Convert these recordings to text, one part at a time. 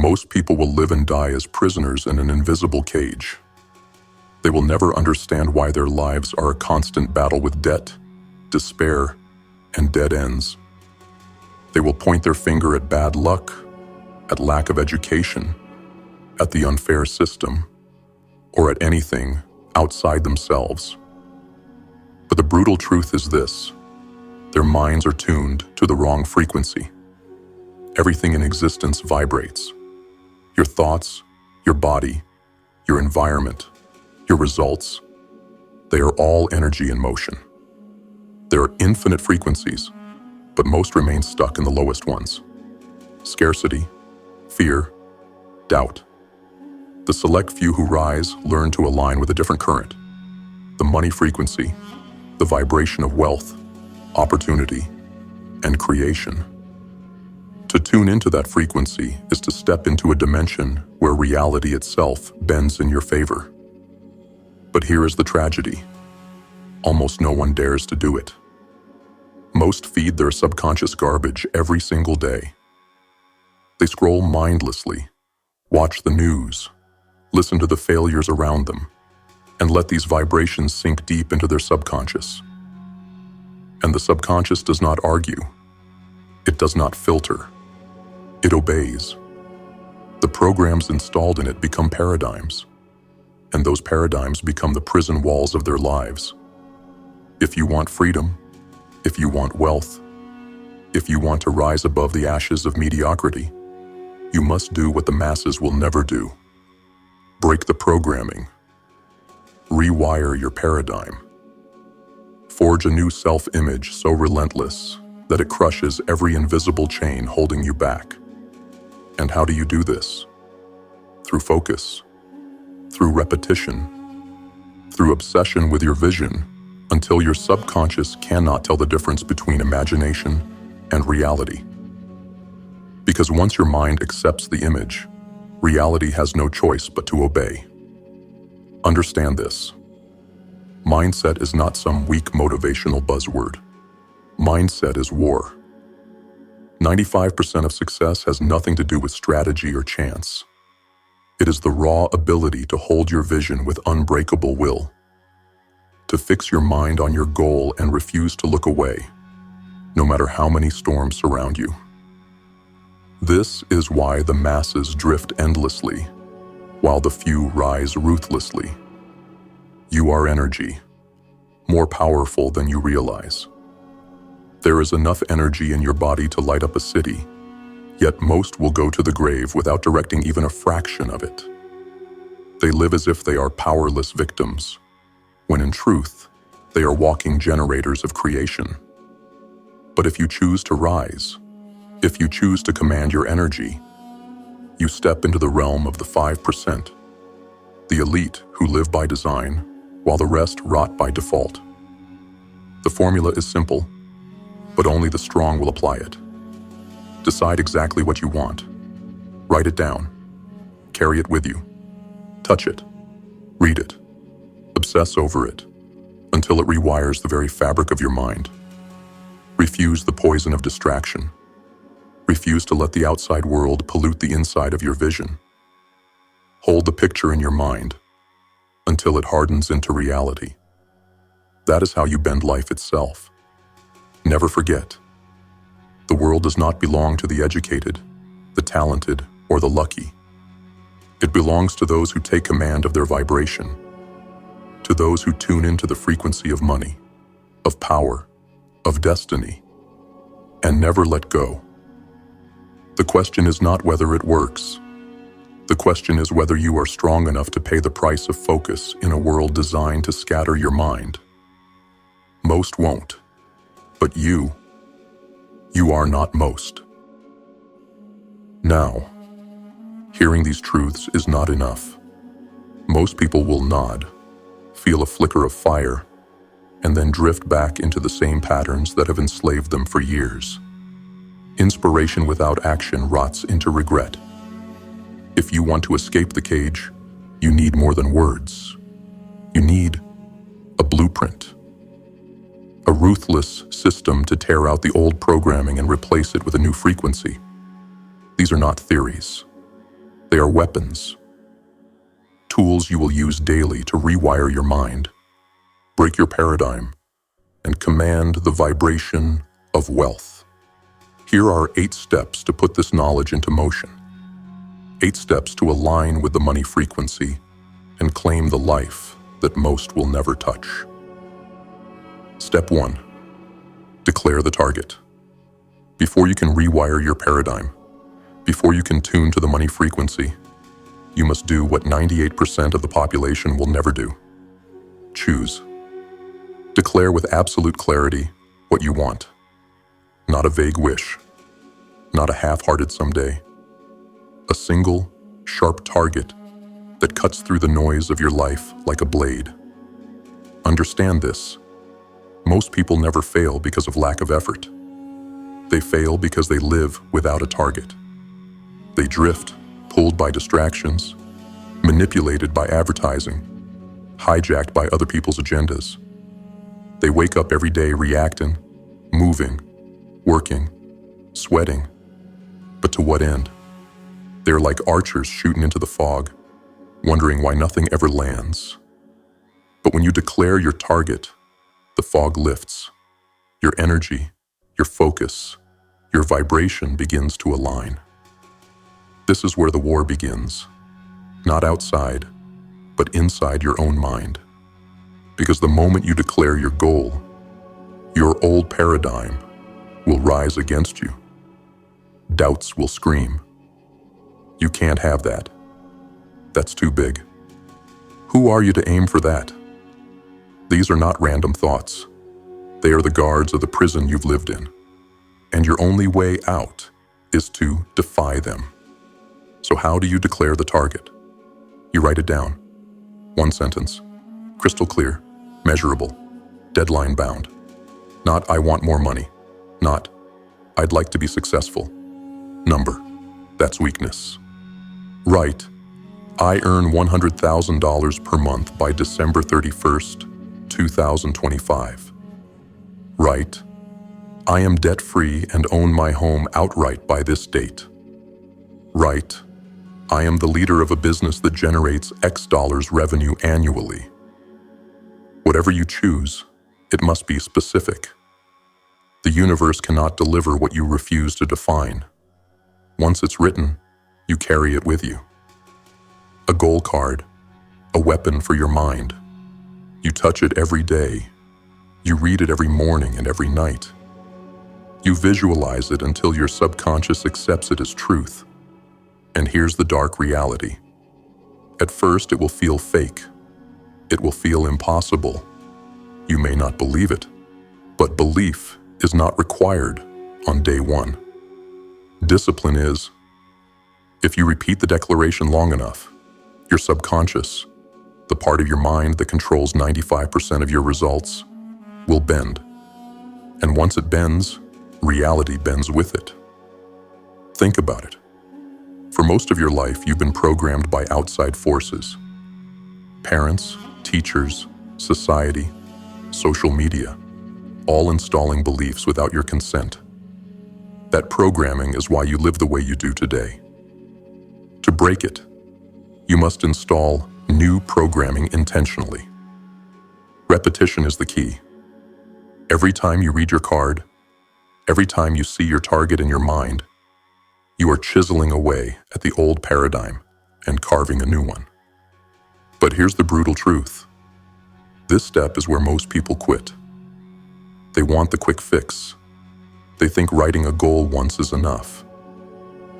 Most people will live and die as prisoners in an invisible cage. They will never understand why their lives are a constant battle with debt, despair, and dead ends. They will point their finger at bad luck, at lack of education, at the unfair system, or at anything outside themselves. But the brutal truth is this: their minds are tuned to the wrong frequency. Everything in existence vibrates. Your thoughts, your body, your environment, your results, they are all energy in motion. There are infinite frequencies, but most remain stuck in the lowest ones. Scarcity, fear, doubt. The select few who rise learn to align with a different current. The money frequency, the vibration of wealth, opportunity, and creation. To tune into that frequency is to step into a dimension where reality itself bends in your favor. But here is the tragedy. Almost no one dares to do it. Most feed their subconscious garbage every single day. They scroll mindlessly, watch the news, listen to the failures around them, and let these vibrations sink deep into their subconscious. And the subconscious does not argue. It does not filter. It obeys. The programs installed in it become paradigms, and those paradigms become the prison walls of their lives. If you want freedom, if you want wealth, if you want to rise above the ashes of mediocrity, you must do what the masses will never do. Break the programming. Rewire your paradigm. Forge a new self-image so relentless that it crushes every invisible chain holding you back. And how do you do this? Through focus, through repetition, through obsession with your vision, until your subconscious cannot tell the difference between imagination and reality. Because once your mind accepts the image, reality has no choice but to obey. Understand this. Mindset is not some weak motivational buzzword. Mindset is war. 95% of success has nothing to do with strategy or chance. It is the raw ability to hold your vision with unbreakable will, to fix your mind on your goal and refuse to look away, no matter how many storms surround you. This is why the masses drift endlessly, while the few rise ruthlessly. You are energy, more powerful than you realize. There is enough energy in your body to light up a city, yet most will go to the grave without directing even a fraction of it. They live as if they are powerless victims, when in truth, they are walking generators of creation. But if you choose to rise, if you choose to command your energy, you step into the realm of the 5%, the elite who live by design, while the rest rot by default. The formula is simple, but only the strong will apply it. Decide exactly what you want. Write it down. Carry it with you. Touch it. Read it. Obsess over it, until it rewires the very fabric of your mind. Refuse the poison of distraction. Refuse to let the outside world pollute the inside of your vision. Hold the picture in your mind until it hardens into reality. That is how you bend life itself. Never forget, the world does not belong to the educated, the talented, or the lucky. It belongs to those who take command of their vibration, to those who tune into the frequency of money, of power, of destiny, and never let go. The question is not whether it works. The question is whether you are strong enough to pay the price of focus in a world designed to scatter your mind. Most won't, but you are not most. Now, hearing these truths is not enough. Most people will nod, feel a flicker of fire, and then drift back into the same patterns that have enslaved them for years. Inspiration without action rots into regret. If you want to escape the cage, you need more than words. You need a blueprint. A ruthless system to tear out the old programming and replace it with a new frequency. These are not theories. They are weapons, tools you will use daily to rewire your mind, break your paradigm, and command the vibration of wealth. Here are 8 steps to put this knowledge into motion. 8 steps to align with the money frequency and claim the life that most will never touch. Step 1. Declare the target. Before you can rewire your paradigm, before you can tune to the money frequency, you must do what 98% of the population will never do. Choose. Declare with absolute clarity what you want. Not a vague wish, not a half-hearted someday. A single, sharp target that cuts through the noise of your life like a blade. Understand this. Most people never fail because of lack of effort. They fail because they live without a target. They drift, pulled by distractions, manipulated by advertising, hijacked by other people's agendas. They wake up every day reacting, moving, working, sweating. But to what end? They're like archers shooting into the fog, wondering why nothing ever lands. But when you declare your target, the fog lifts. Your energy, your focus, your vibration begins to align. This is where the war begins. Not outside, but inside your own mind. Because the moment you declare your goal, your old paradigm will rise against you. Doubts will scream. You can't have that. That's too big. Who are you to aim for that? These are not random thoughts. They are the guards of the prison you've lived in. And your only way out is to defy them. So how do you declare the target? You write it down. 1 sentence. Crystal clear, measurable, deadline bound. Not I want more money. Not I'd like to be successful. Number. That's weakness. Write I earn $100,000 per month by December 31st, 2025. Write I am debt-free and own my home outright by this date. Write I am the leader of a business that generates X dollars revenue annually. Whatever you choose, it must be specific. The universe cannot deliver what you refuse to define. Once it's written, you carry it with you. A goal card, a weapon for your mind. You touch it every day. You read it every morning and every night. You visualize it until your subconscious accepts it as truth. And here's the dark reality. At first, it will feel fake. It will feel impossible. You may not believe it, but belief is not required on day 1. Discipline is. If you repeat the declaration long enough, your subconscious, the part of your mind that controls 95% of your results, will bend. And once it bends, reality bends with it. Think about it. For most of your life, you've been programmed by outside forces. Parents, teachers, society, social media, all installing beliefs without your consent. That programming is why you live the way you do today. To break it, you must install new programming intentionally. Repetition is the key. Every time you read your card, every time you see your target in your mind, you are chiseling away at the old paradigm and carving a new one. But here's the brutal truth. This step is where most people quit. They want the quick fix. They think writing a goal once is enough.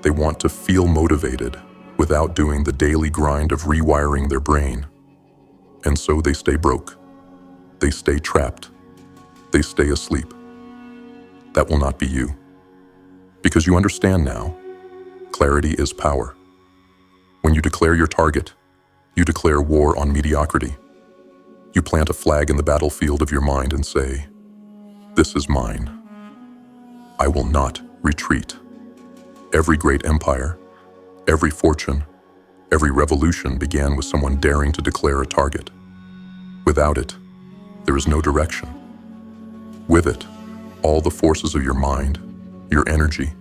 They want to feel motivated without doing the daily grind of rewiring their brain. And so they stay broke. They stay trapped. They stay asleep. That will not be you. Because you understand now, clarity is power. When you declare your target, you declare war on mediocrity. You plant a flag in the battlefield of your mind and say, "This is mine. I will not retreat." Every great empire, every fortune, every revolution began with someone daring to declare a target. Without it, there is no direction. With it, all the forces of your mind, your energy,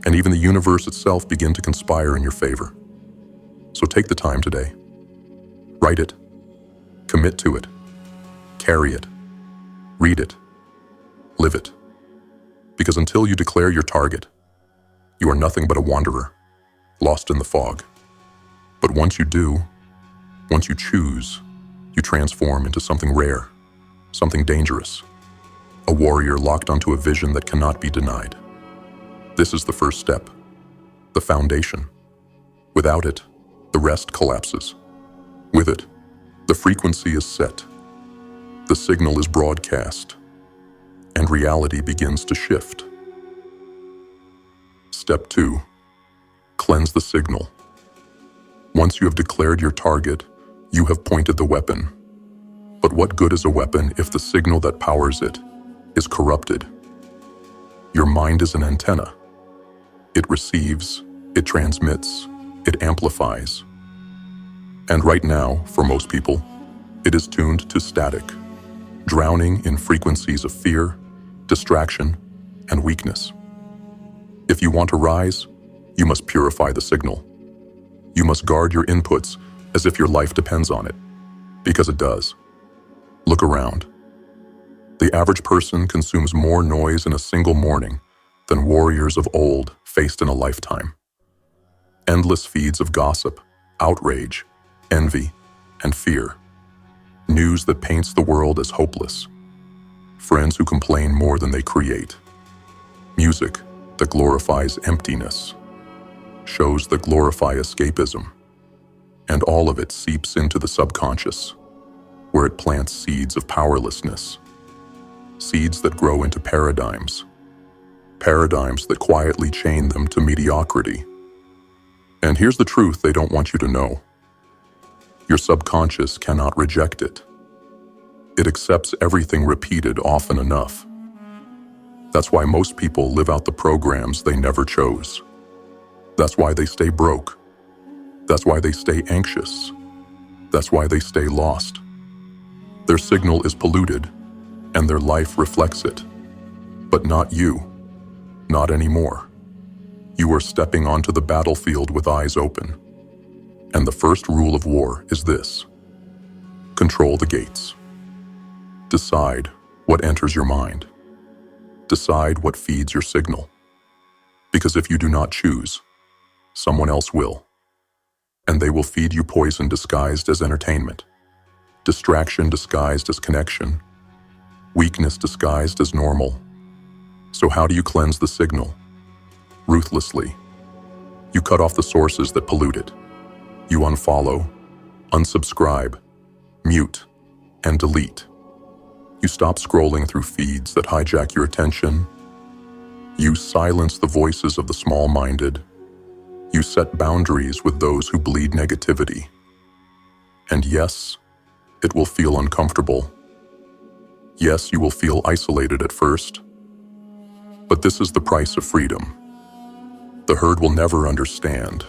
and even the universe itself begin to conspire in your favor. So take the time today. Write it. Commit to it. Carry it. Read it. Live it. Because until you declare your target, you are nothing but a wanderer, lost in the fog. But once you do, once you choose, you transform into something rare, something dangerous, a warrior locked onto a vision that cannot be denied. This is the first step, the foundation. Without it, the rest collapses. With it, the frequency is set, the signal is broadcast, and reality begins to shift. Step 2. Cleanse the signal. Once you have declared your target, you have pointed the weapon. But what good is a weapon if the signal that powers it is corrupted? Your mind is an antenna. It receives, it transmits, it amplifies. And right now, for most people, it is tuned to static, drowning in frequencies of fear, distraction, and weakness. If you want to rise, you must purify the signal. You must guard your inputs as if your life depends on it, because it does. Look around. The average person consumes more noise in a single morning than warriors of old faced in a lifetime. Endless feeds of gossip, outrage, envy, and fear. News that paints the world as hopeless. Friends who complain more than they create. Music that glorifies emptiness. Shows that glorify escapism. And all of it seeps into the subconscious, where it plants seeds of powerlessness. Seeds that grow into paradigms. Paradigms that quietly chain them to mediocrity. And here's the truth they don't want you to know. Your subconscious cannot reject it. It accepts everything repeated often enough. That's why most people live out the programs they never chose. That's why they stay broke. That's why they stay anxious. That's why they stay lost. Their signal is polluted, and their life reflects it. But not you. Not anymore. You are stepping onto the battlefield with eyes open. And the first rule of war is this: control the gates. Decide what enters your mind. Decide what feeds your signal. Because if you do not choose, someone else will. And they will feed you poison disguised as entertainment, distraction disguised as connection, weakness disguised as normal. So how do you cleanse the signal? Ruthlessly. You cut off the sources that pollute it. You unfollow, unsubscribe, mute, and delete. You stop scrolling through feeds that hijack your attention. You silence the voices of the small-minded. You set boundaries with those who bleed negativity. And yes, it will feel uncomfortable. Yes, you will feel isolated at first. But this is the price of freedom. The herd will never understand,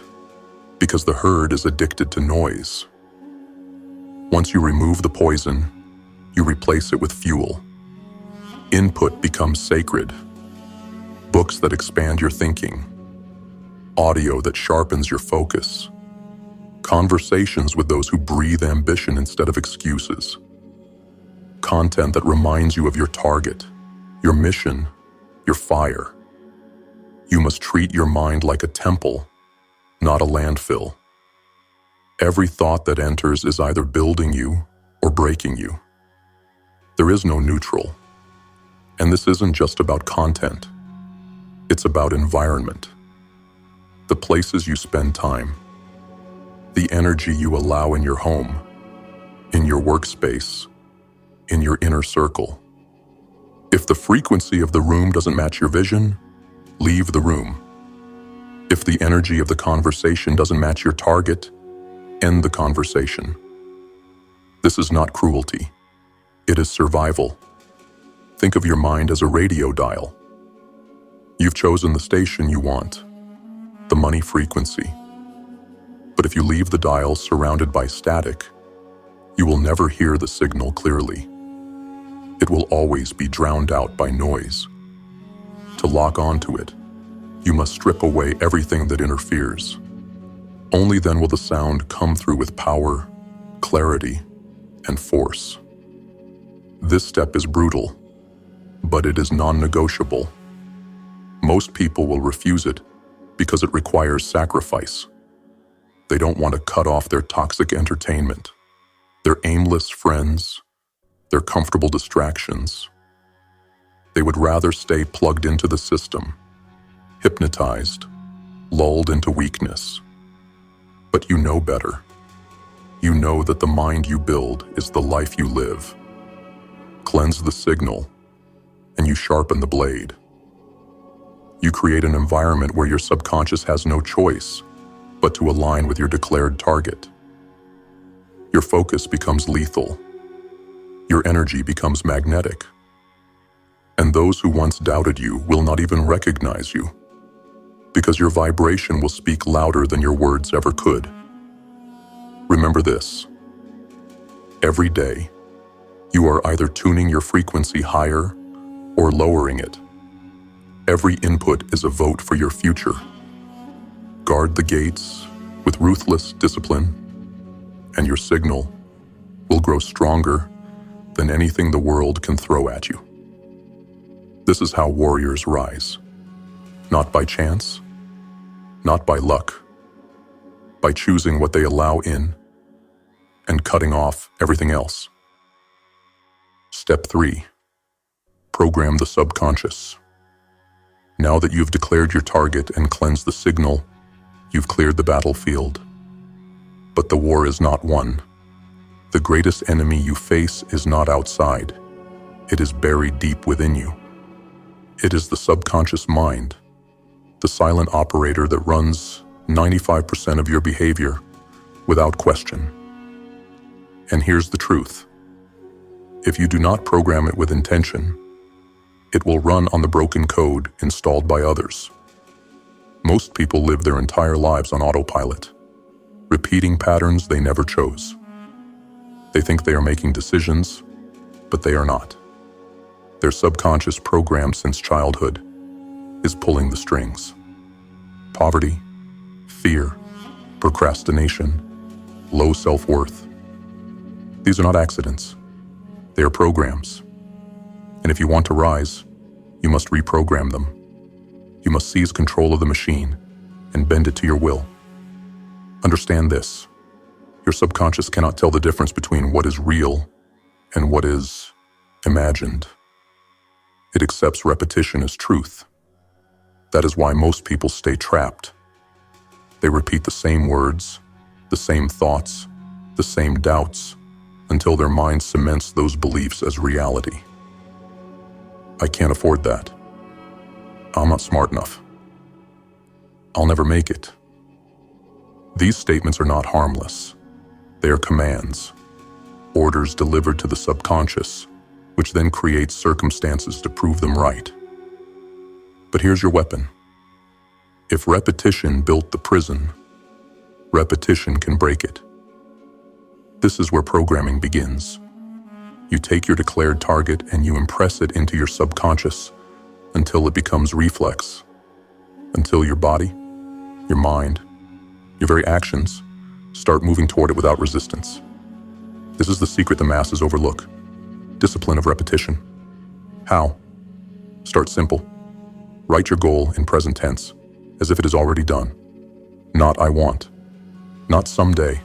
because the herd is addicted to noise. Once you remove the poison, you replace it with fuel. Input becomes sacred. Books that expand your thinking. Audio that sharpens your focus. Conversations with those who breathe ambition instead of excuses. Content that reminds you of your target, your mission, your fire. You must treat your mind like a temple, not a landfill. Every thought that enters is either building you or breaking you. There is no neutral. And this isn't just about content. It's about environment. The places you spend time. The energy you allow in your home, in your workspace, in your inner circle. If the frequency of the room doesn't match your vision, leave the room. If the energy of the conversation doesn't match your target, end the conversation. This is not cruelty. It is survival. Think of your mind as a radio dial. You've chosen the station you want, the money frequency. But if you leave the dial surrounded by static, you will never hear the signal clearly. It will always be drowned out by noise. To lock onto it, you must strip away everything that interferes. Only then will the sound come through with power, clarity, and force. This step is brutal, but it is non-negotiable. Most people will refuse it because it requires sacrifice. They don't want to cut off their toxic entertainment, their aimless friends, their comfortable distractions. They would rather stay plugged into the system, hypnotized, lulled into weakness. But you know better. You know that the mind you build is the life you live. Cleanse the signal, and you sharpen the blade. You create an environment where your subconscious has no choice but to align with your declared target. Your focus becomes lethal. Your energy becomes magnetic. And those who once doubted you will not even recognize you, because your vibration will speak louder than your words ever could. Remember this: every day, you are either tuning your frequency higher or lowering it. Every input is a vote for your future. Guard the gates with ruthless discipline, and your signal will grow stronger than anything the world can throw at you. This is how warriors rise. Not by chance, not by luck, by choosing what they allow in and cutting off everything else. Step 3. Program the subconscious. Now that you've declared your target and cleansed the signal, you've cleared the battlefield. But the war is not won. The greatest enemy you face is not outside. It is buried deep within you. It is the subconscious mind, the silent operator that runs 95% of your behavior without question. And here's the truth. If you do not program it with intention, it will run on the broken code installed by others. Most people live their entire lives on autopilot, repeating patterns they never chose. They think they are making decisions, but they are not. Their subconscious program since childhood is pulling the strings. Poverty, fear, procrastination, low self-worth. These are not accidents. They are programs. And if you want to rise, you must reprogram them. You must seize control of the machine and bend it to your will. Understand this: your subconscious cannot tell the difference between what is real and what is imagined. It accepts repetition as truth. That is why most people stay trapped. They repeat the same words, the same thoughts, the same doubts, until their mind cements those beliefs as reality. I can't afford that. I'm not smart enough. I'll never make it. These statements are not harmless. They are commands, orders delivered to the subconscious, which then creates circumstances to prove them right. But here's your weapon. If repetition built the prison, repetition can break it. This is where programming begins. You take your declared target and you impress it into your subconscious until it becomes reflex, until your body, your mind, your very actions start moving toward it without resistance. This is the secret the masses overlook. Discipline of repetition. How? Start simple. Write your goal in present tense, as if it is already done. Not I want. Not someday.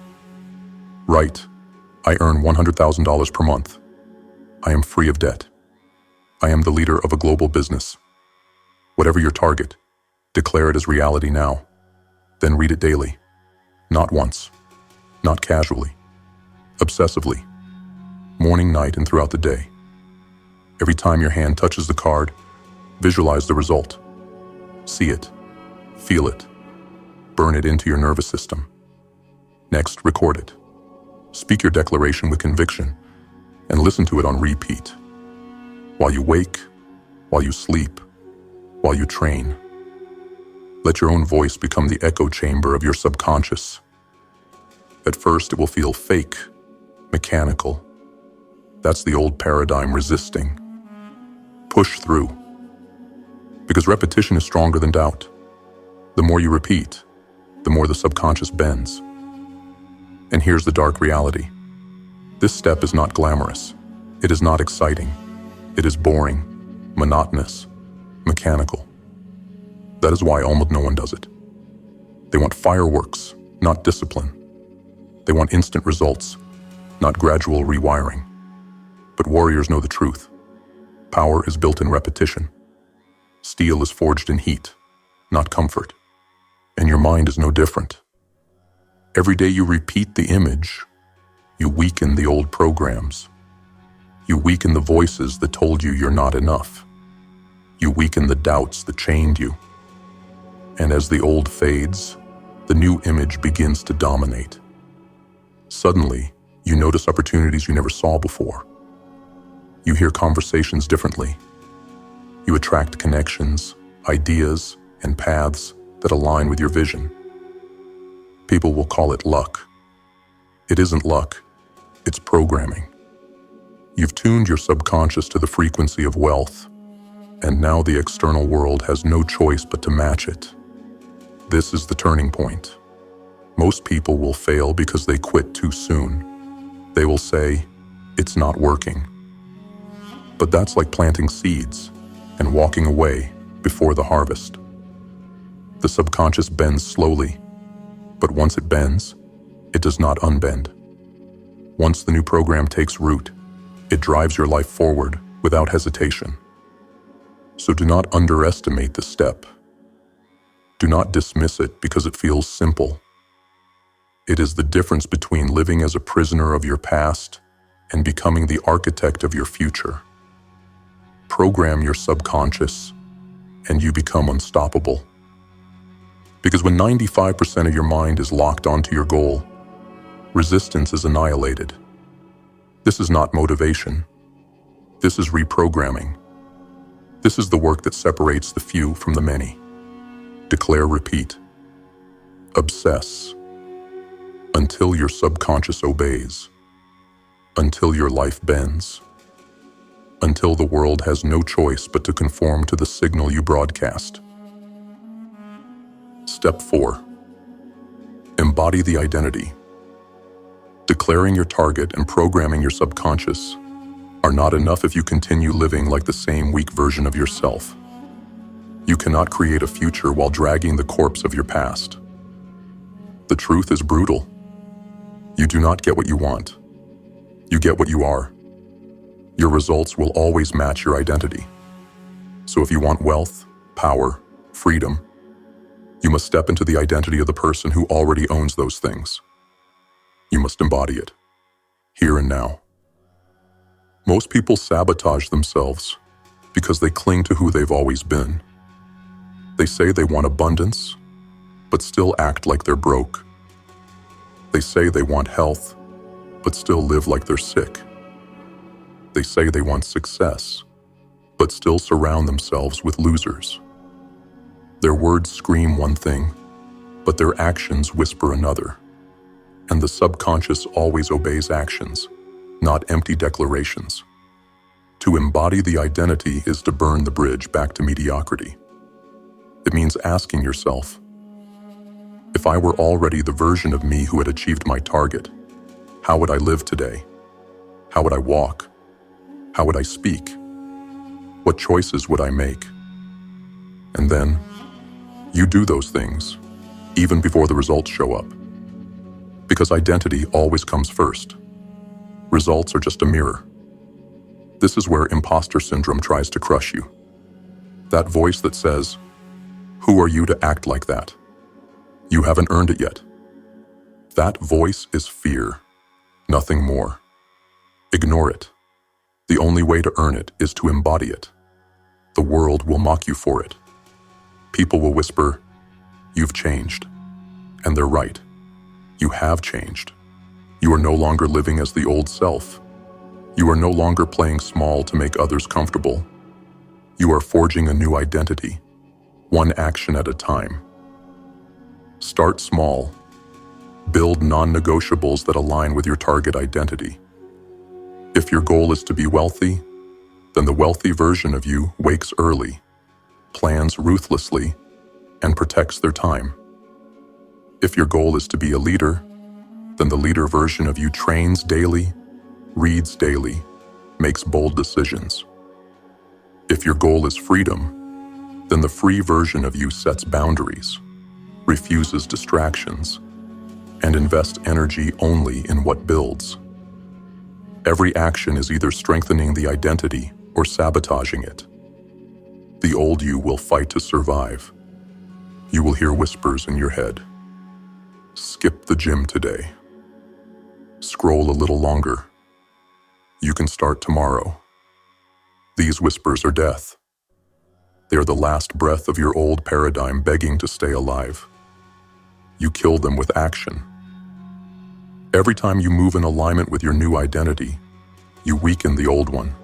Write, I earn $100,000 per month. I am free of debt. I am the leader of a global business. Whatever your target, declare it as reality now. Then read it daily. Not once. Not casually. Obsessively. Morning, night, and throughout the day. Every time your hand touches the card, visualize the result. See it. Feel it. Burn it into your nervous system. Next, record it. Speak your declaration with conviction and listen to it on repeat. While you wake, while you sleep, while you train. Let your own voice become the echo chamber of your subconscious. At first, it will feel fake, mechanical. That's the old paradigm resisting. Push through. Because repetition is stronger than doubt. The more you repeat, the more the subconscious bends. And here's the dark reality. This step is not glamorous. It is not exciting. It is boring, monotonous, mechanical. That is why almost no one does it. They want fireworks, not discipline. They want instant results, not gradual rewiring. But warriors know the truth. Power is built in repetition. Steel is forged in heat, not comfort. And your mind is no different. Every day you repeat the image, you weaken the old programs. You weaken the voices that told you you're not enough. You weaken the doubts that chained you. And as the old fades, the new image begins to dominate. Suddenly, you notice opportunities you never saw before. You hear conversations differently. You attract connections, ideas, and paths that align with your vision. People will call it luck. It isn't luck, it's programming. You've tuned your subconscious to the frequency of wealth, and now the external world has no choice but to match it. This is the turning point. Most people will fail because they quit too soon. They will say, "It's not working." But that's like planting seeds and walking away before the harvest. The subconscious bends slowly, but once it bends, it does not unbend. Once the new program takes root, it drives your life forward without hesitation. So do not underestimate this step. Do not dismiss it because it feels simple. It is the difference between living as a prisoner of your past and becoming the architect of your future. Program your subconscious, and you become unstoppable. Because when 95% of your mind is locked onto your goal, resistance is annihilated. This is not motivation. This is reprogramming. This is the work that separates the few from the many. Declare, repeat. Obsess. Until your subconscious obeys. Until your life bends. Until the world has no choice but to conform to the signal you broadcast. Step 4. Embody the identity. Declaring your target and programming your subconscious are not enough if you continue living like the same weak version of yourself. You cannot create a future while dragging the corpse of your past. The truth is brutal. You do not get what you want. You get what you are. Your results will always match your identity. So if you want wealth, power, freedom, you must step into the identity of the person who already owns those things. You must embody it, here and now. Most people sabotage themselves because they cling to who they've always been. They say they want abundance, but still act like they're broke. They say they want health, but still live like they're sick. They say they want success, but still surround themselves with losers. Their words scream one thing, but their actions whisper another. And the subconscious always obeys actions, not empty declarations. To embody the identity is to burn the bridge back to mediocrity. It means asking yourself, if I were already the version of me who had achieved my target, how would I live today? How would I walk? How would I speak? What choices would I make? And then, you do those things, even before the results show up. Because identity always comes first. Results are just a mirror. This is where imposter syndrome tries to crush you. That voice that says, "Who are you to act like that? You haven't earned it yet." That voice is fear, nothing more. Ignore it. The only way to earn it is to embody it. The world will mock you for it. People will whisper, "You've changed." And they're right. You have changed. You are no longer living as the old self. You are no longer playing small to make others comfortable. You are forging a new identity, one action at a time. Start small. Build non-negotiables that align with your target identity. If your goal is to be wealthy, then the wealthy version of you wakes early, plans ruthlessly, and protects their time. If your goal is to be a leader, then the leader version of you trains daily, reads daily, makes bold decisions. If your goal is freedom, then the free version of you sets boundaries, refuses distractions, and invests energy only in what builds. Every action is either strengthening the identity or sabotaging it. The old you will fight to survive. You will hear whispers in your head. Skip the gym today. Scroll a little longer. You can start tomorrow. These whispers are death. They are the last breath of your old paradigm begging to stay alive. You kill them with action. Every time you move in alignment with your new identity, you weaken the old one.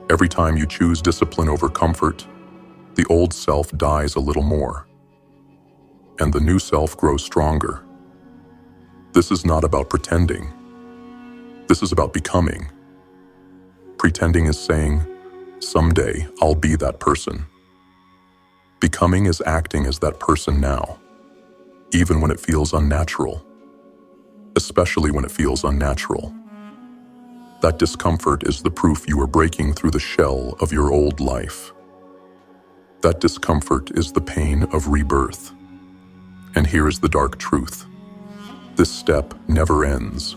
Every time you choose discipline over comfort, the old self dies a little more, and the new self grows stronger. This is not about pretending. This is about becoming. Pretending is saying, someday I'll be that person. Becoming is acting as that person now, even when it feels unnatural, especially when it feels unnatural. That discomfort is the proof you are breaking through the shell of your old life. That discomfort is the pain of rebirth. And here is the dark truth. This step never ends.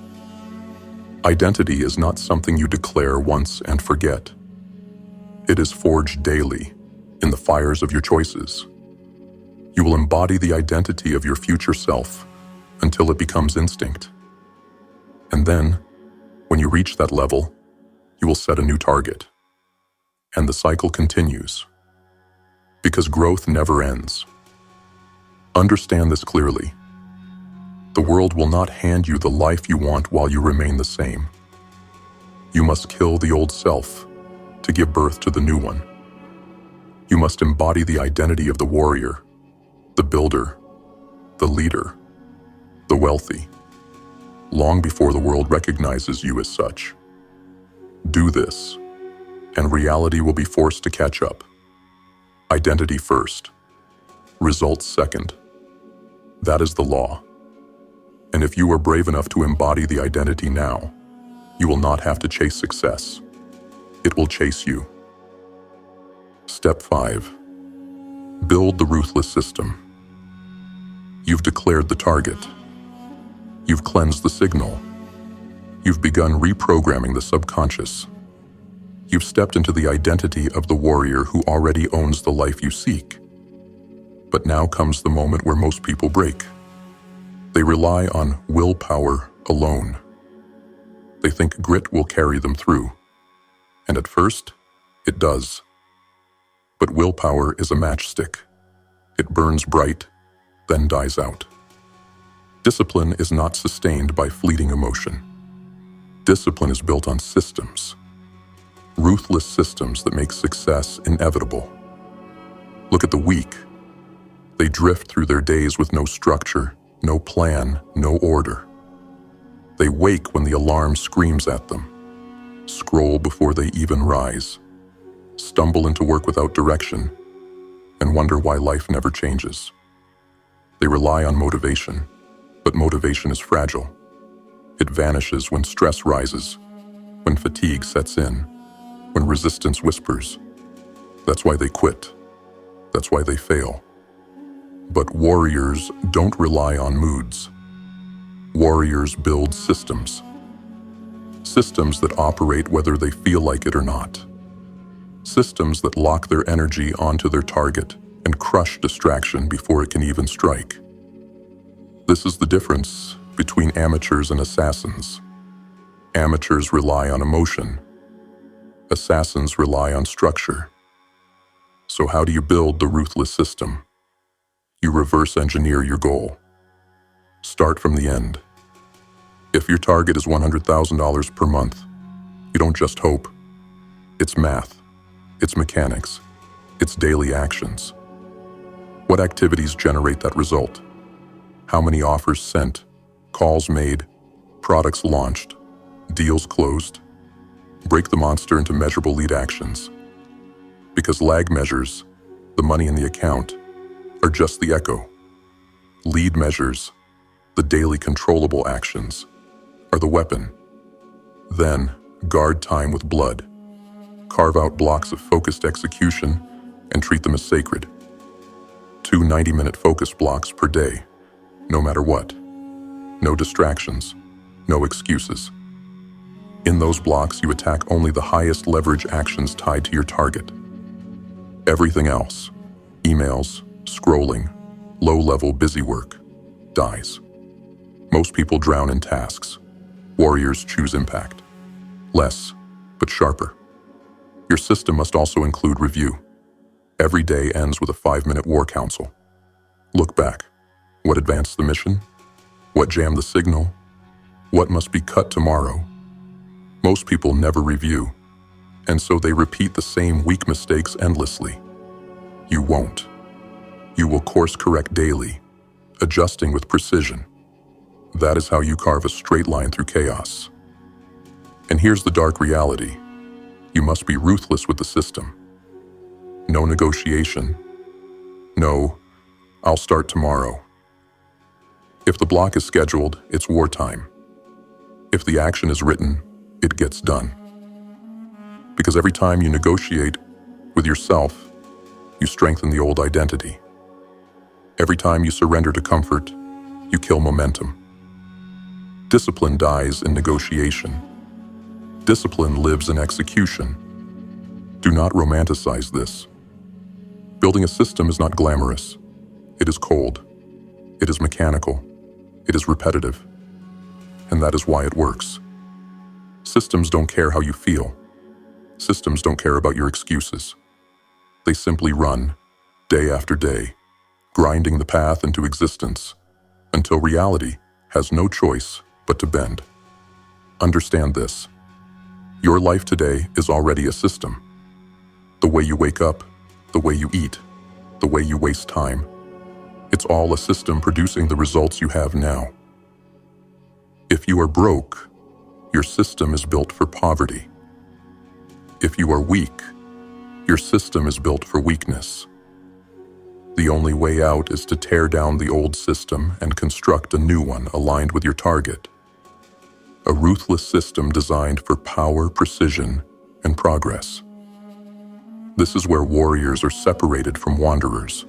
Identity is not something you declare once and forget. It is forged daily in the fires of your choices. You will embody the identity of your future self until it becomes instinct. And then, when you reach that level, you will set a new target. And the cycle continues. Because growth never ends. Understand this clearly. The world will not hand you the life you want while you remain the same. You must kill the old self to give birth to the new one. You must embody the identity of the warrior, the builder, the leader, the wealthy, long before the world recognizes you as such. Do this, and reality will be forced to catch up. Identity first, results second. That is the law. And if you are brave enough to embody the identity now, you will not have to chase success. It will chase you. Step 5. Build the ruthless system. You've declared the target. You've cleansed the signal. You've begun reprogramming the subconscious. You've stepped into the identity of the warrior who already owns the life you seek. But now comes the moment where most people break. They rely on willpower alone. They think grit will carry them through. And at first, it does. But willpower is a matchstick. It burns bright, then dies out. Discipline is not sustained by fleeting emotion. Discipline is built on systems. Ruthless systems that make success inevitable. Look at the weak. They drift through their days with no structure, no plan, no order. They wake when the alarm screams at them, scroll before they even rise, stumble into work without direction, and wonder why life never changes. They rely on motivation, but motivation is fragile. It vanishes when stress rises, when fatigue sets in, when resistance whispers. That's why they quit. That's why they fail. But warriors don't rely on moods. Warriors build systems. Systems that operate whether they feel like it or not. Systems that lock their energy onto their target and crush distraction before it can even strike. This is the difference between amateurs and assassins. Amateurs rely on emotion. Assassins rely on structure. So how do you build the ruthless system? You reverse engineer your goal. Start from the end. If your target is $100,000 per month, you don't just hope. It's math. It's mechanics. It's daily actions. What activities generate that result? How many offers sent, calls made, products launched, deals closed? Break the monster into measurable lead actions. Because lag measures, the money in the account, are just the echo. Lead measures, the daily controllable actions, are the weapon. Then, guard time with blood. Carve out blocks of focused execution and treat them as sacred. 2 90-minute focus blocks per day, no matter what. No distractions, no excuses. In those blocks, you attack only the highest leverage actions tied to your target. Everything else, emails, scrolling, low-level busy work, dies. Most people drown in tasks. Warriors choose impact. Less, but sharper. Your system must also include review. Every day ends with a 5-minute war council. Look back. What advanced the mission? What jammed the signal? What must be cut tomorrow? Most people never review, and so they repeat the same weak mistakes endlessly. You won't. You will course correct daily, adjusting with precision. That is how you carve a straight line through chaos. And here's the dark reality. You must be ruthless with the system. No negotiation. No, I'll start tomorrow. If the block is scheduled, it's wartime. If the action is written, it gets done. Because every time you negotiate with yourself, you strengthen the old identity. Every time you surrender to comfort, you kill momentum. Discipline dies in negotiation. Discipline lives in execution. Do not romanticize this. Building a system is not glamorous. It is cold. It is mechanical. It is repetitive. And that is why it works. Systems don't care how you feel. Systems don't care about your excuses. They simply run, day after day, grinding the path into existence, until reality has no choice but to bend. Understand this. Your life today is already a system. The way you wake up, the way you eat, the way you waste time. It's all a system producing the results you have now. If you are broke, your system is built for poverty. If you are weak, your system is built for weakness. The only way out is to tear down the old system and construct a new one aligned with your target. A ruthless system designed for power, precision, and progress. This is where warriors are separated from wanderers.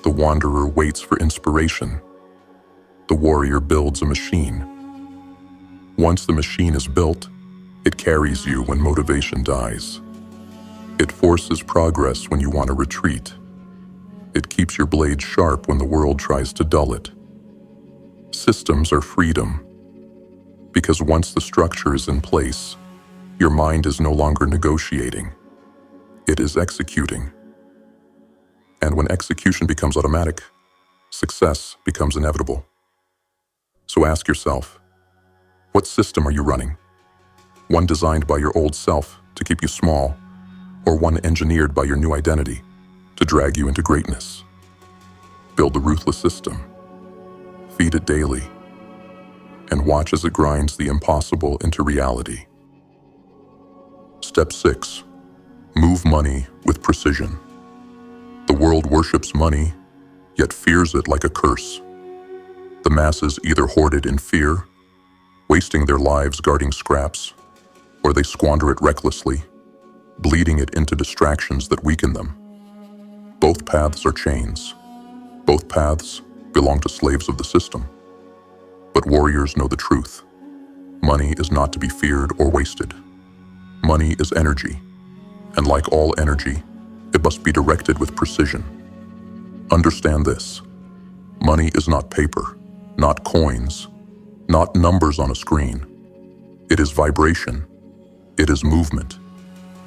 The wanderer waits for inspiration. The warrior builds a machine. Once the machine is built, it carries you when motivation dies. It forces progress when you want to retreat. It keeps your blade sharp when the world tries to dull it. Systems are freedom, because once the structure is in place, your mind is no longer negotiating. It is executing. And when execution becomes automatic, success becomes inevitable. So ask yourself, what system are you running? One designed by your old self to keep you small, or one engineered by your new identity to drag you into greatness? Build the ruthless system. Feed it daily, and watch as it grinds the impossible into reality. Step 6. Move money with precision. The world worships money, yet fears it like a curse. The masses either hoard it in fear, wasting their lives guarding scraps, or they squander it recklessly, bleeding it into distractions that weaken them. Both paths are chains. Both paths belong to slaves of the system. But warriors know the truth. Money is not to be feared or wasted. Money is energy, and like all energy, it must be directed with precision. Understand this. Money is not paper, not coins, not numbers on a screen. It is vibration. It is movement.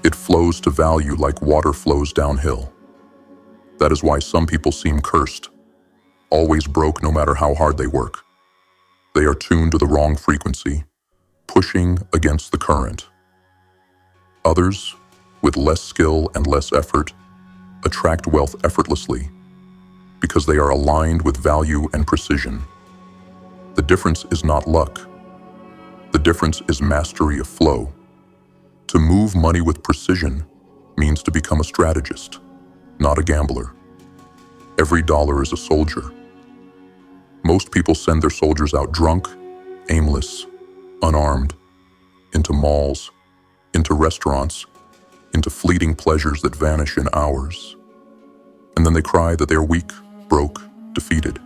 It flows to value like water flows downhill. That is why some people seem cursed, always broke no matter how hard they work. They are tuned to the wrong frequency, pushing against the current. Others, with less skill and less effort, attract wealth effortlessly because they are aligned with value and precision. The difference is not luck. The difference is mastery of flow. To move money with precision means to become a strategist, not a gambler. Every dollar is a soldier. Most people send their soldiers out drunk, aimless, unarmed, into malls, into restaurants, into fleeting pleasures that vanish in hours. And then they cry that they are weak, broke, defeated.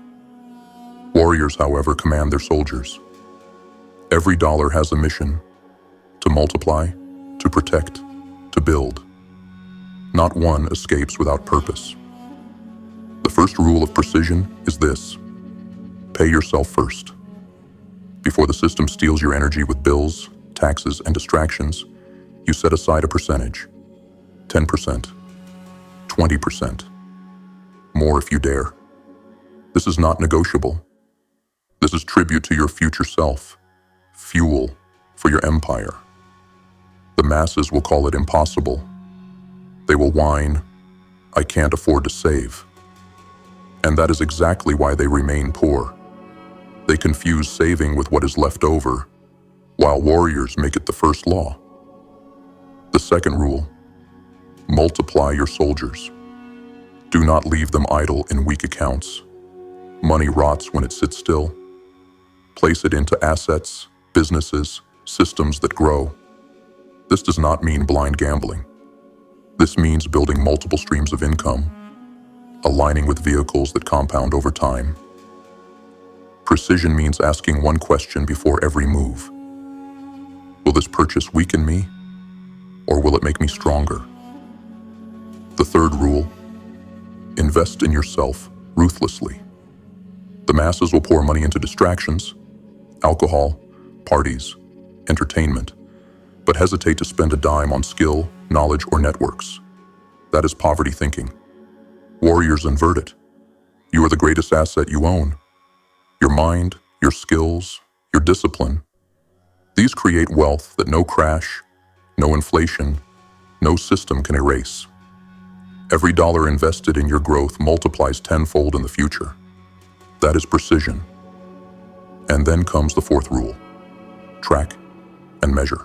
Warriors, however, command their soldiers. Every dollar has a mission: to multiply, to protect, to build. Not one escapes without purpose. The first rule of precision is this: pay yourself first. Before the system steals your energy with bills, taxes, and distractions, you set aside a percentage. 10%, 20%, more if you dare. This is not negotiable. This is tribute to your future self, fuel for your empire. The masses will call it impossible. They will whine, "I can't afford to save." And that is exactly why they remain poor. They confuse saving with what is left over, while warriors make it the first law. The second rule: multiply your soldiers. Do not leave them idle in weak accounts. Money rots when it sits still. Place it into assets, businesses, systems that grow. This does not mean blind gambling. This means building multiple streams of income, aligning with vehicles that compound over time. Precision means asking one question before every move. Will this purchase weaken me, or will it make me stronger? The third rule: invest in yourself ruthlessly. The masses will pour money into distractions, alcohol, parties, entertainment, but hesitate to spend a dime on skill, knowledge, or networks. That is poverty thinking. Warriors invert it. You are the greatest asset you own. Your mind, your skills, your discipline. These create wealth that no crash, no inflation, no system can erase. Every dollar invested in your growth multiplies tenfold in the future. That is precision. And then comes the fourth rule: track and measure.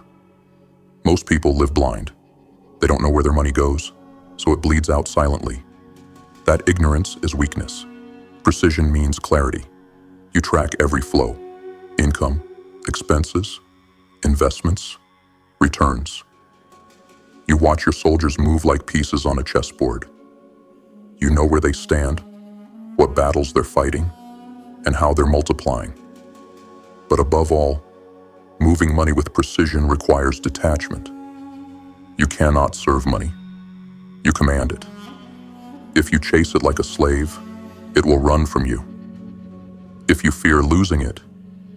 Most people live blind. They don't know where their money goes, so it bleeds out silently. That ignorance is weakness. Precision means clarity. You track every flow: income, expenses, investments, returns. You watch your soldiers move like pieces on a chessboard. You know where they stand, what battles they're fighting, and how they're multiplying. But above all, moving money with precision requires detachment. You cannot serve money. You command it. If you chase it like a slave, it will run from you. If you fear losing it,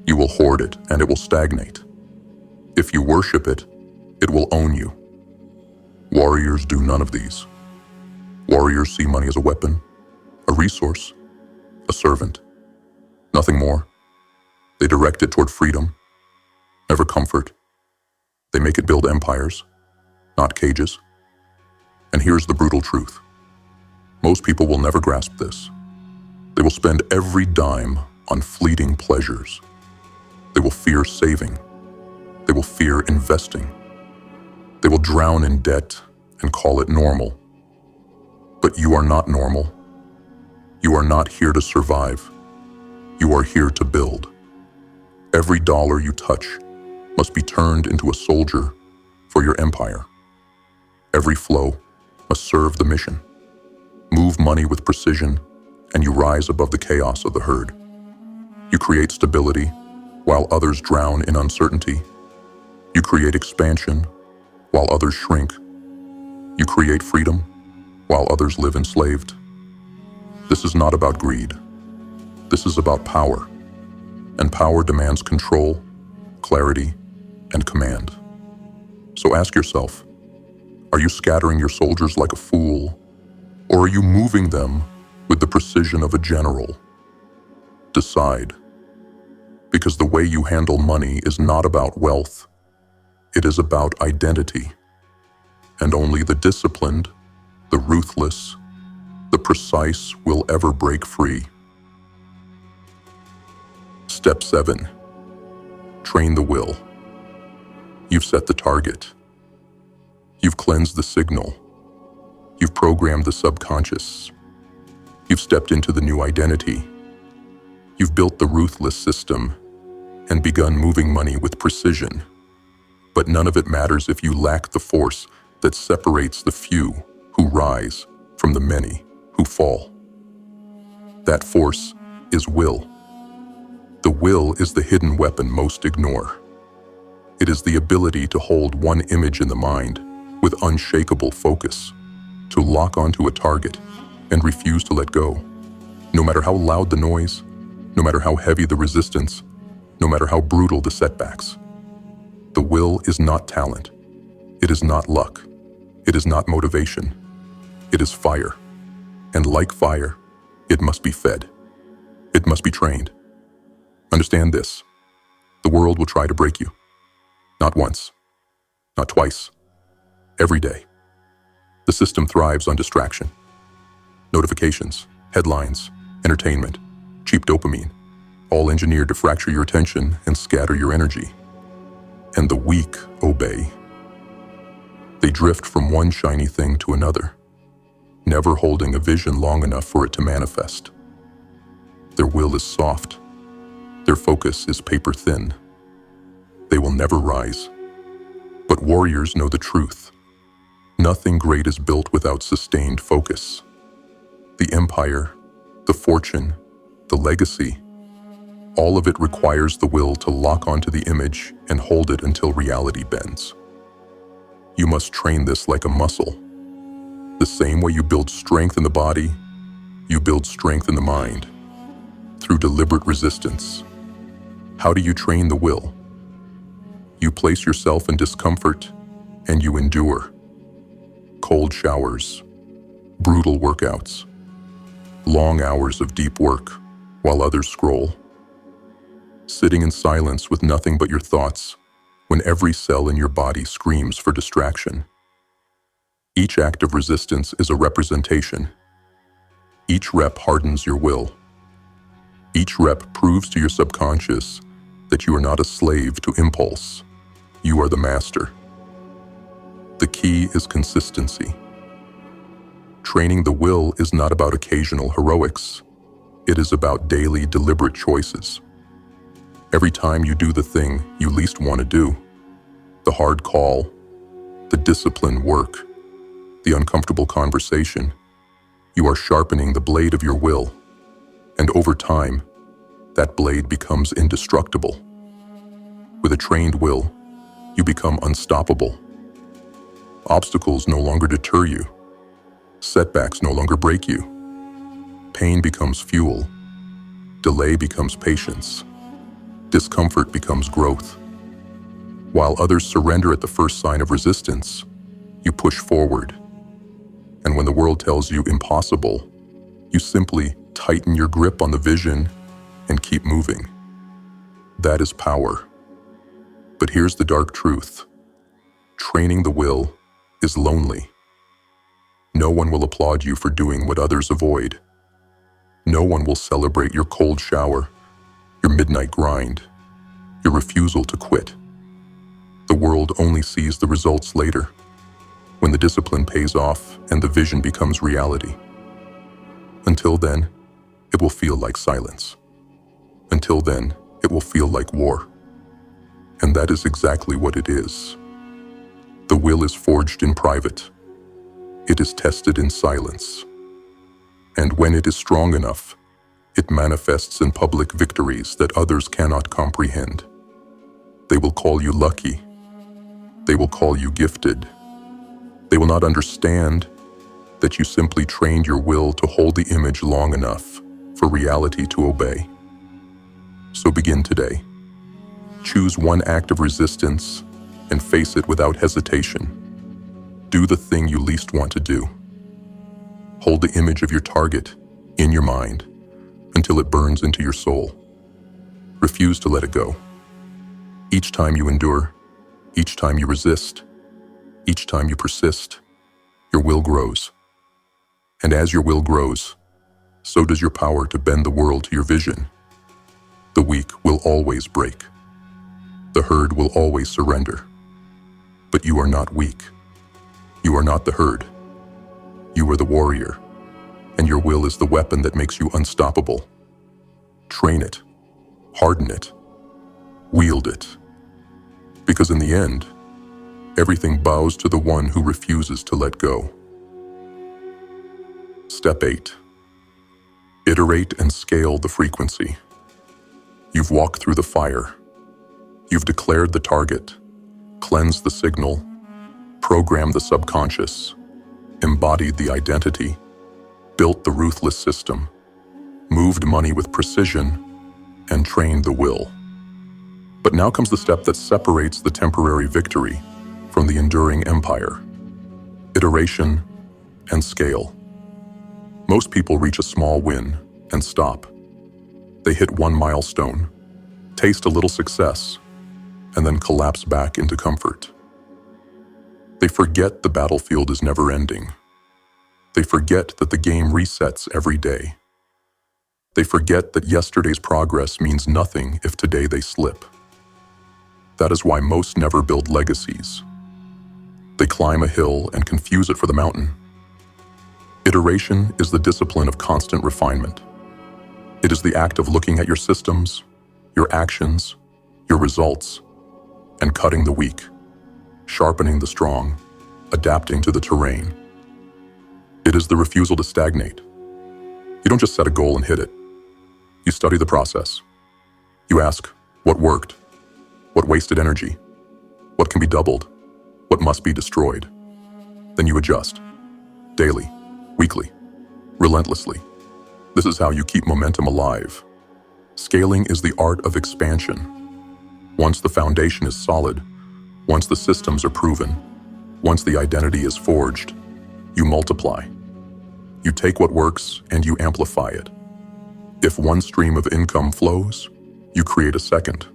you will hoard it and it will stagnate. If you worship it, it will own you. Warriors do none of these. Warriors see money as a weapon, a resource, a servant. Nothing more. They direct it toward freedom, never comfort. They make it build empires, not cages. And here's the brutal truth. Most people will never grasp this. They will spend every dime on fleeting pleasures. They will fear saving. They will fear investing. They will drown in debt and call it normal. But you are not normal. You are not here to survive. You are here to build. Every dollar you touch must be turned into a soldier for your empire. Every flow must serve the mission. Move money with precision, and you rise above the chaos of the herd. You create stability while others drown in uncertainty. You create expansion while others shrink. You create freedom while others live enslaved. This is not about greed. This is about power. And power demands control, clarity, and command. So ask yourself, are you scattering your soldiers like a fool, or are you moving them with the precision of a general? Decide. Because the way you handle money is not about wealth. It is about identity. And only the disciplined, the ruthless, the precise will ever break free. Step 7. Train the will. You've set the target. You've cleansed the signal. You've programmed the subconscious. You've stepped into the new identity. You've built the ruthless system and begun moving money with precision. But none of it matters if you lack the force that separates the few who rise from the many who fall. That force is will. The will is the hidden weapon most ignore. It is the ability to hold one image in the mind with unshakable focus, to lock onto a target and refuse to let go. No matter how loud the noise, no matter how heavy the resistance, no matter how brutal the setbacks. The will is not talent. It is not luck. It is not motivation. It is fire. And like fire, it must be fed. It must be trained. Understand this. The world will try to break you. Not once. Not twice. Every day. The system thrives on distraction. Notifications, headlines, entertainment, cheap dopamine, all engineered to fracture your attention and scatter your energy. And the weak obey. They drift from one shiny thing to another, never holding a vision long enough for it to manifest. Their will is soft. Their focus is paper thin. They will never rise. But warriors know the truth. Nothing great is built without sustained focus. The empire, the fortune, the legacy, all of it requires the will to lock onto the image and hold it until reality bends. You must train this like a muscle. The same way you build strength in the body, you build strength in the mind, through deliberate resistance. How do you train the will? You place yourself in discomfort and you endure. Cold showers, brutal workouts, long hours of deep work while others scroll. Sitting in silence with nothing but your thoughts when every cell in your body screams for distraction. Each act of resistance is a representation. Each rep hardens your will. Each rep proves to your subconscious that you are not a slave to impulse. You are the master. The key is consistency. Training the will is not about occasional heroics. It is about daily, deliberate choices. Every time you do the thing you least want to do, the hard call, the disciplined work, the uncomfortable conversation, you are sharpening the blade of your will. And over time, that blade becomes indestructible. With a trained will, you become unstoppable. Obstacles no longer deter you. Setbacks no longer break you. Pain becomes fuel. Delay becomes patience. Discomfort becomes growth. While others surrender at the first sign of resistance, you push forward. And when the world tells you impossible, you simply tighten your grip on the vision and keep moving. That is power. But here's the dark truth. Training the will is lonely. No one will applaud you for doing what others avoid. No one will celebrate your cold shower, your midnight grind, your refusal to quit. The world only sees the results later, when the discipline pays off and the vision becomes reality. Until then, it will feel like silence. Until then, it will feel like war. And that is exactly what it is. The will is forged in private. It is tested in silence. And when it is strong enough, it manifests in public victories that others cannot comprehend. They will call you lucky. They will call you gifted. They will not understand that you simply trained your will to hold the image long enough for reality to obey. So begin today. Choose one act of resistance and face it without hesitation. Do the thing you least want to do. Hold the image of your target in your mind until it burns into your soul. Refuse to let it go. Each time you endure, each time you resist, each time you persist, your will grows. And as your will grows, so does your power to bend the world to your vision. The weak will always break. The herd will always surrender. But you are not weak. You are not the herd. You are the warrior, and your will is the weapon that makes you unstoppable. train it, harden it, wield it. Because in the end, everything bows to the one who refuses to let go. Step 8. Iterate and scale the frequency. You've walked through the fire. You've declared the target, cleansed the signal, programmed the subconscious, embodied the identity, built the ruthless system, moved money with precision, and trained the will. But now comes the step that separates the temporary victory from the enduring empire: iteration and scale. Most people reach a small win and stop. They hit one milestone, taste a little success, and then collapse back into comfort. They forget the battlefield is never ending. They forget that the game resets every day. They forget that yesterday's progress means nothing if today they slip. That is why most never build legacies. They climb a hill and confuse it for the mountain. Iteration is the discipline of constant refinement. It is the act of looking at your systems, your actions, your results, and cutting the weak, sharpening the strong, adapting to the terrain. It is the refusal to stagnate. You don't just set a goal and hit it. You study the process. You ask, what worked? What wasted energy? What can be doubled? What must be destroyed? Then you adjust. Daily, weekly, relentlessly. This is how you keep momentum alive. Scaling is the art of expansion. Once the foundation is solid, once the systems are proven, once the identity is forged, you multiply. You take what works and you amplify it. If one stream of income flows, you create a second.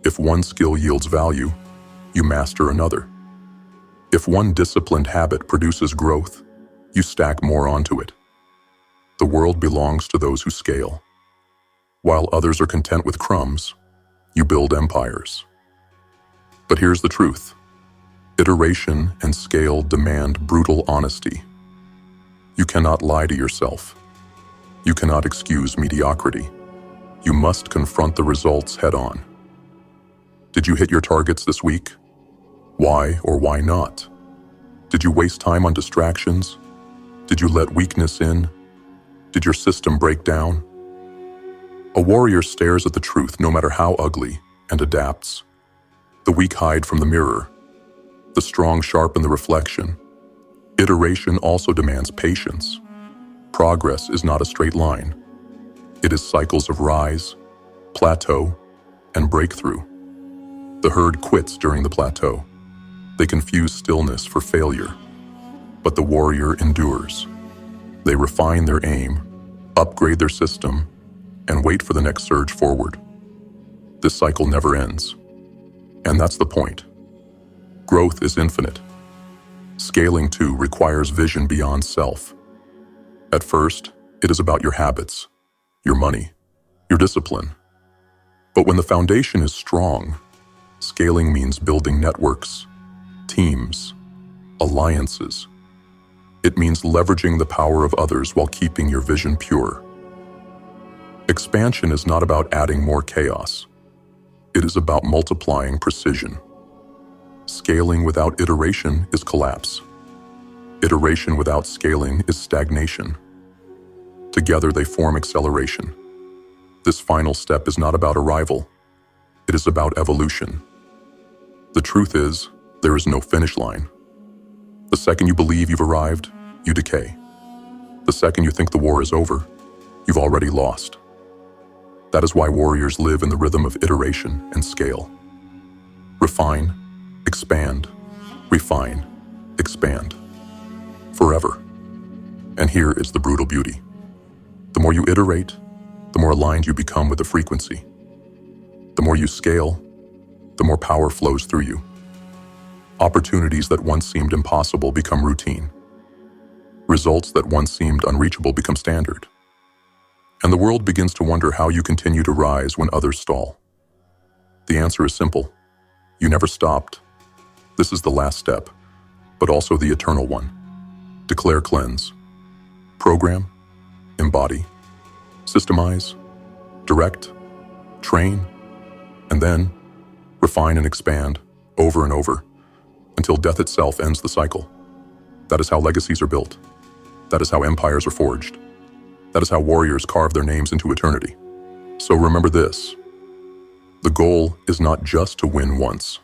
If one skill yields value, you master another. If one disciplined habit produces growth, you stack more onto it. The world belongs to those who scale. While others are content with crumbs, you build empires. But here's the truth. Iteration and scale demand brutal honesty. You cannot lie to yourself. You cannot excuse mediocrity. You must confront the results head-on. Did you hit your targets this week? Why or why not? Did you waste time on distractions? Did you let weakness in? Did your system break down? A warrior stares at the truth no matter how ugly and adapts. The weak hide from the mirror. The strong sharpen the reflection. Iteration also demands patience. Progress is not a straight line. It is cycles of rise, plateau, and breakthrough. The herd quits during the plateau. They confuse stillness for failure. But the warrior endures. They refine their aim, upgrade their system, and wait for the next surge forward. This cycle never ends. And that's the point. Growth is infinite. Scaling, too, requires vision beyond self. At first, it is about your habits, your money, your discipline. But when the foundation is strong, scaling means building networks, teams, alliances. It means leveraging the power of others while keeping your vision pure. Expansion is not about adding more chaos. It is about multiplying precision. Scaling without iteration is collapse. Iteration without scaling is stagnation. Together they form acceleration. This final step is not about arrival. It is about evolution. The truth is, there is no finish line. The second you believe you've arrived, you decay. The second you think the war is over, you've already lost. That is why warriors live in the rhythm of iteration and scale. Refine, expand, refine, expand. Forever. And here is the brutal beauty. The more you iterate, the more aligned you become with the frequency. The more you scale, the more power flows through you. Opportunities that once seemed impossible become routine. Results that once seemed unreachable become standard. And the world begins to wonder how you continue to rise when others stall. The answer is simple. You never stopped. This is the last step, but also the eternal one. Declare cleanse. Program, embody, systemize, Direct, train, and then refine and expand over and over until death itself ends the cycle. That is how legacies are built. That is how empires are forged. That is how warriors carve their names into eternity. So remember this. The goal is not just to win once.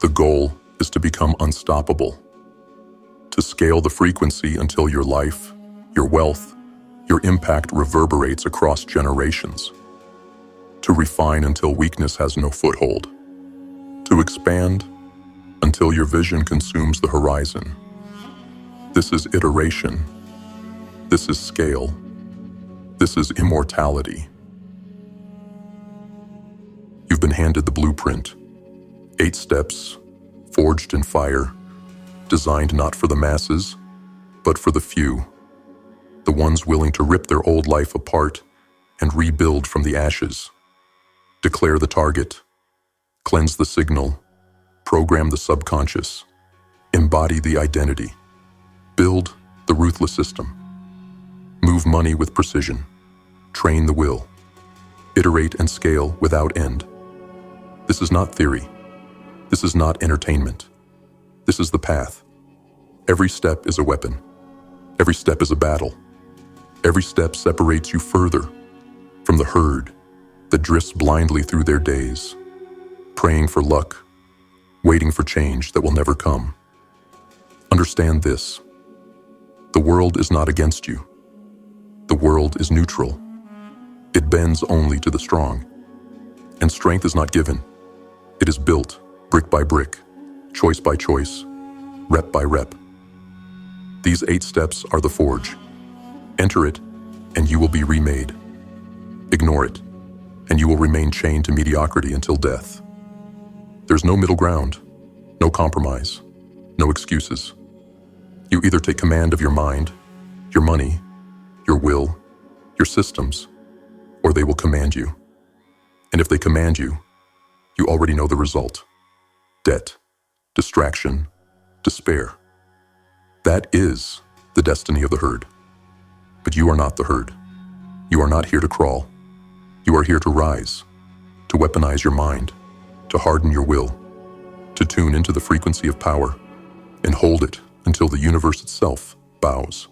The goal is to become unstoppable. To scale the frequency until your life, your wealth, your impact reverberates across generations. To refine until weakness has no foothold. To expand until your vision consumes the horizon. This is iteration. This is scale. This is immortality. You've been handed the blueprint. 8 steps, forged in fire, designed not for the masses, but for the few. The ones willing to rip their old life apart and rebuild from the ashes. Declare the target, cleanse the signal, program the subconscious, embody the identity, build the ruthless system, move money with precision, train the will, iterate and scale without end. This is not theory. This is not entertainment. This is the path. Every step is a weapon. Every step is a battle. Every step separates you further from the herd that drifts blindly through their days, praying for luck, waiting for change that will never come. Understand this. The world is not against you. The world is neutral. It bends only to the strong. And strength is not given. It is built brick by brick, choice by choice, rep by rep. These 8 steps are the forge. Enter it, and you will be remade. Ignore it, and you will remain chained to mediocrity until death. There's no middle ground, no compromise, no excuses. You either take command of your mind, your money, your will, your systems, or they will command you. And if they command you, you already know the result. Debt, distraction, despair. That is the destiny of the herd. But you are not the herd. You are not here to crawl. You are here to rise, to weaponize your mind, to harden your will, to tune into the frequency of power and hold it until the universe itself bows.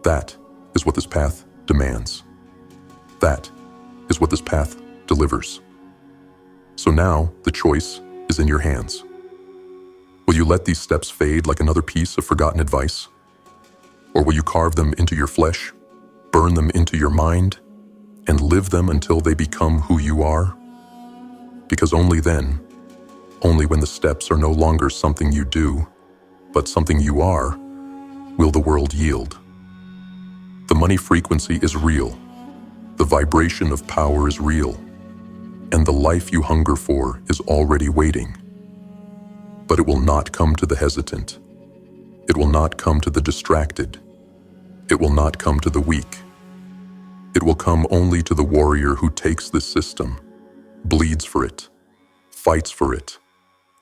That is what this path demands. That is what this path delivers. So now the choice is in your hands. Will you let these steps fade like another piece of forgotten advice? Or will you carve them into your flesh, burn them into your mind, and live them until they become who you are? Because only then, only when the steps are no longer something you do, but something you are, will the world yield. The money frequency is real. The vibration of power is real. And the life you hunger for is already waiting. But it will not come to the hesitant. It will not come to the distracted. It will not come to the weak. It will come only to the warrior who takes this system, bleeds for it, fights for it,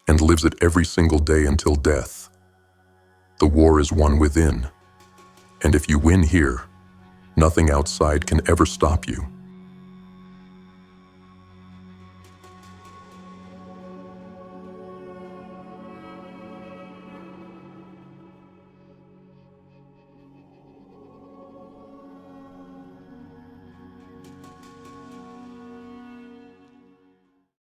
and lives it every single day until death. The war is won within, and if you win here, nothing outside can ever stop you.